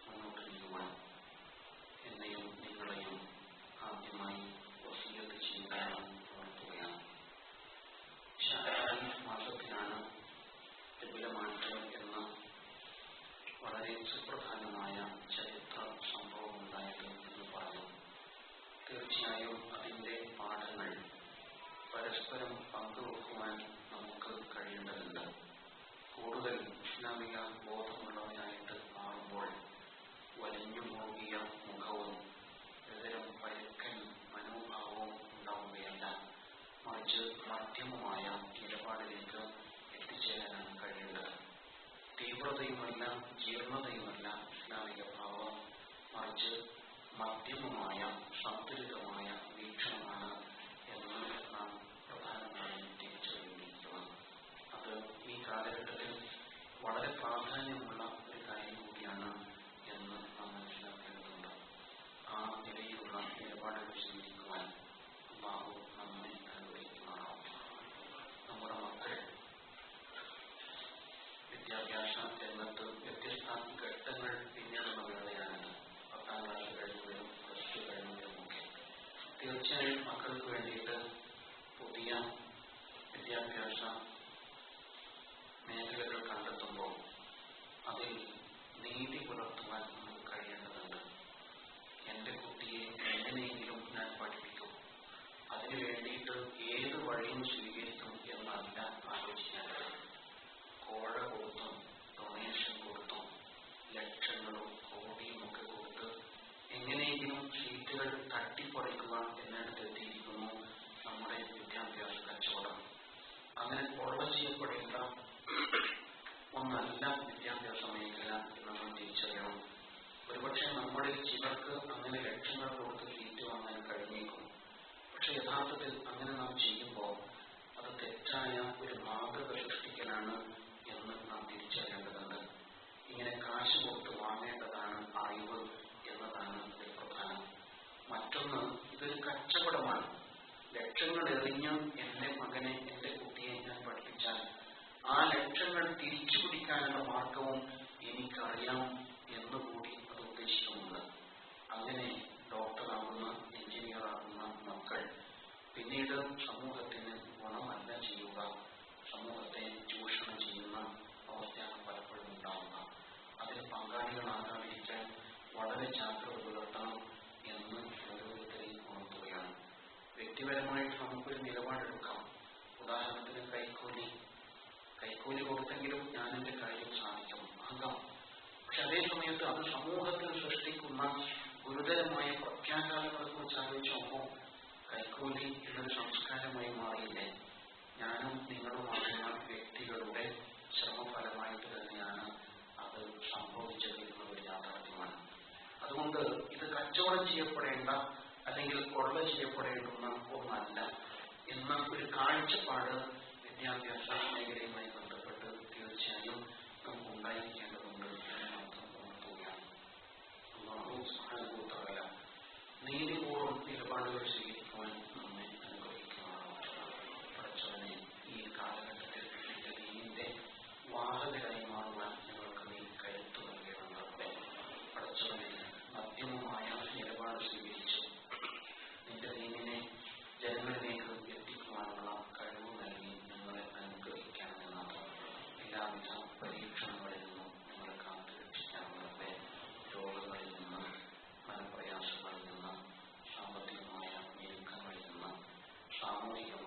മുന്നോട്ട് നീങ്ങുവാൻ എന്നെയും നിങ്ങളെയും ആദ്യമായി വസിയ്യത്ത് ചെയ്യാൻ ഉണർത്തുകയാണ്. ശഅബാൻ മാസത്തിലാണ് ഖിബ്ലമാറ്റം എന്ന വളരെ സുപ്രധാനമായ ചരിത്ര സംഭവം ഉണ്ടായത് എന്ന് പറഞ്ഞു. തീർച്ചയായും അതിന്റെ പാഠങ്ങൾ പരസ്പരം പങ്കുവെക്കുവാൻ നമുക്ക് കഴിയേണ്ടതുണ്ട്. കൂടുതൽ ഇസ്ലാമിക ബോധമുള്ളവരായിട്ട് മാറുമ്പോൾ വലിഞ്ഞു പോകിയ മുഖവും ഒരുതരം പരുക്കൻ മനോഭാവവും ഉണ്ടാവുകയല്ല, മറിച്ച് മധ്യമമായ നിലപാടിലേക്ക് എത്തിച്ചേരാനാണ് കഴിയേണ്ടത്. തീവ്രതയുമല്ല ജീർണതയുമല്ല ഇസ്ലാമിക ഭാവം, മറിച്ച് മധ്യമമായ സന്തുലിതമായ വീക്ഷണമാണ് എന്ന് നാം പ്രധാനമായും തിരിച്ചറിഞ്ഞിരിക്കുന്നത്. അത് ഈ കാലഘട്ടത്തിൽ വളരെ പ്രാധാന്യമുള്ള ഒരു കാര്യം കൂടിയാണ് എന്ന് നാം മനസ്സിലാക്കേണ്ടതുണ്ട്. ആ നിലയിലുള്ള നിലപാടുകൾ സ്വീകരിക്കുവാൻ അല്ലാഹു നമ്മെ അനുഗ്രഹിക്കുമാറാവും. നമ്മുടെ മക്കൾ വിദ്യാഭ്യാസ രംഗത്ത് വ്യത്യസ്ത ഘട്ടങ്ങൾ പിന്നിടുന്ന വേളയാണിത്. 10ാം ക്ലാസ് കഴിഞ്ഞവരും പ്ലസ് ടു കഴിഞ്ഞവരുമൊക്കെ തീർച്ചയായും മക്കൾക്ക് വേണ്ടിയിട്ട് പുതിയ വിദ്യാഭ്യാസ മേഖലകൾ കണ്ടെത്തുമ്പോൾ അതിൽ നീതി പുലർത്തുവാൻ നമുക്ക് കഴിയേണ്ടതുണ്ട്. എൻ്റെ കുട്ടിയെ എങ്ങനെയെങ്കിലും ഞാൻ പഠിപ്പിക്കും, അതിനു വേണ്ടിയിട്ട് ഏത് വഴിയും സ്വീകരിക്കും എന്നല്ല ആലോചിക്കേണ്ടത്. കോഴ കൊടുത്തും ഡൊണേഷൻ കൊടുത്തും ലക്ഷങ്ങളും കോടിയും ഒക്കെ കൊടുത്ത് എങ്ങനെയെങ്കിലും സീറ്റുകൾ തട്ടിപ്പറിക്കുക എന്നിടത്തെത്തിയിരിക്കുന്നു നമ്മുടെ വിദ്യാഭ്യാസ കച്ചവടം. അങ്ങനെ കൊള്ള ചെയ്യപ്പെടേണ്ട ഒന്നല്ല വിദ്യാഭ്യാസ മേഖല എന്ന് നമ്മൾ തിരിച്ചറിയണം. ഒരുപക്ഷെ നമ്മളിൽ ചിലർക്ക് അങ്ങനെ ലക്ഷങ്ങൾ കൊടുത്ത് സീറ്റ് വാങ്ങാൻ കഴിഞ്ഞേക്കും. പക്ഷെ യഥാർത്ഥത്തിൽ അങ്ങനെ നാം ചെയ്യുമ്പോൾ അത് തെറ്റായ ഒരു മാതൃക സൃഷ്ടിക്കലാണ് എന്ന് നാം തിരിച്ചറിയേണ്ടതുണ്ട്. ഇങ്ങനെ കാശ് കൊടുത്ത് വാങ്ങേണ്ടതാണ് അറിവ് എന്നതാണ് ഇതിൽ പ്രധാനം. മറ്റൊന്ന്, ഇത് ഇതൊരു കച്ചവടമാണ്. ലക്ഷങ്ങൾ എറിഞ്ഞ് എന്റെ മകനെ, എന്റെ കുട്ടിയെ ഞാൻ പഠിപ്പിച്ചാൽ ആ ലക്ഷങ്ങൾ തിരിച്ചു പിടിക്കാനുള്ള മാർഗവും എനിക്കറിയാം എന്നുകൂടി അത് ഉദ്ദേശിക്കുന്നുണ്ട്. അങ്ങനെ ഡോക്ടറാകുന്ന, എഞ്ചിനീയറാകുന്ന മക്കൾ പിന്നീട് സമൂഹത്തിന് ഗുണമല്ല ചെയ്യുക, സമൂഹത്തെ ചൂഷണം ചെയ്യുന്ന അവസ്ഥയാണ് പലപ്പോഴും ഉണ്ടാവുക. അതിന് പങ്കാളികളാകാതിരിക്കാൻ വളരെ ജാഗ്രത പുലർത്തണം എന്ന് ഓരോരുത്തരെ ഉണർത്തുകയാണ്. വ്യക്തിപരമായിട്ട് നമുക്കൊരു നിലപാടെടുക്കാം. ഉദാഹരണത്തിന് കൈക്കൂലി കൊടുത്തെങ്കിലും ഞാൻ എന്റെ കാര്യം സാധിക്കും ആകാം. പക്ഷെ അതേ സമയത്ത് അത് സമൂഹത്തിൽ സൃഷ്ടിക്കുന്ന ഗുരുതരമായ പ്രത്യാഘാതങ്ങളെ കുറിച്ച് ആലോചിച്ച് നോക്കുമ്പോൾ കൈക്കൂലി എന്നൊരു സംസ്കാരമായി മാറിയില്ലേ? ഞാനും നിങ്ങളുമാകുന്ന വ്യക്തികളുടെ ശ്രമഫലമായിട്ട് തന്നെയാണ് അത് സംഭവിച്ചത് എന്നൊരു യാഥാർത്ഥ്യമാണ്. അതുകൊണ്ട് ഇത് കച്ചവടം ചെയ്യപ്പെടേണ്ട അല്ലെങ്കിൽ കൊള്ള ചെയ്യപ്പെടേണ്ടുന്ന ഒന്നല്ല എന്ന ഒരു കാഴ്ചപ്പാട് വിദ്യാഭ്യാസ മേഖലയുമായി ബന്ധപ്പെട്ട് തീർച്ചയായും നമുക്ക് ഉണ്ടായിരിക്കേണ്ടതുണ്ട് എന്ന് മാത്രം ഉണർത്തുകയാണ്. അല്ലാഹു സുബ്ഹാനഹു വ തആല നീതിപൂർവ്വം നിലപാടുകൾ സ്വീകരിക്കുവാൻ നമ്മെ അനുഗ്രഹിക്കുമാറാകട്ടെ. പഠിച്ചവനെ, ഈ കാലഘട്ടത്തിൽ നിന്റെ ദീനിന്റെ വാഹകരായി മാറുവാൻ ഞങ്ങൾക്ക് നീ കരുത്തു നൽകേണ്ടതുണ്ട്. പഠിച്ചവനെ, മധ്യമമായ നിലപാട് സ്വീകരിച്ചു നിന്റെ ദീനിനെ ജനങ്ങളിലേക്ക് എത്തിക്കുവാനുള്ള കഴിവ് നൽകി ഞങ്ങളെ അനുഗ്രഹിക്കണമെന്നാണ്. എല്ലാവിധ പരീക്ഷണങ്ങളിൽ നിന്നും ഞങ്ങളെ കാത്തു രക്ഷിക്കാവുന്നവരെ, രോഗങ്ങളിൽ നിന്ന്, മനപ്രയാസങ്ങളിൽ നിന്ന്, സാമ്പത്തികമായ ഞെരുക്കങ്ങളിൽ നിന്ന്, സാമൂഹികമായ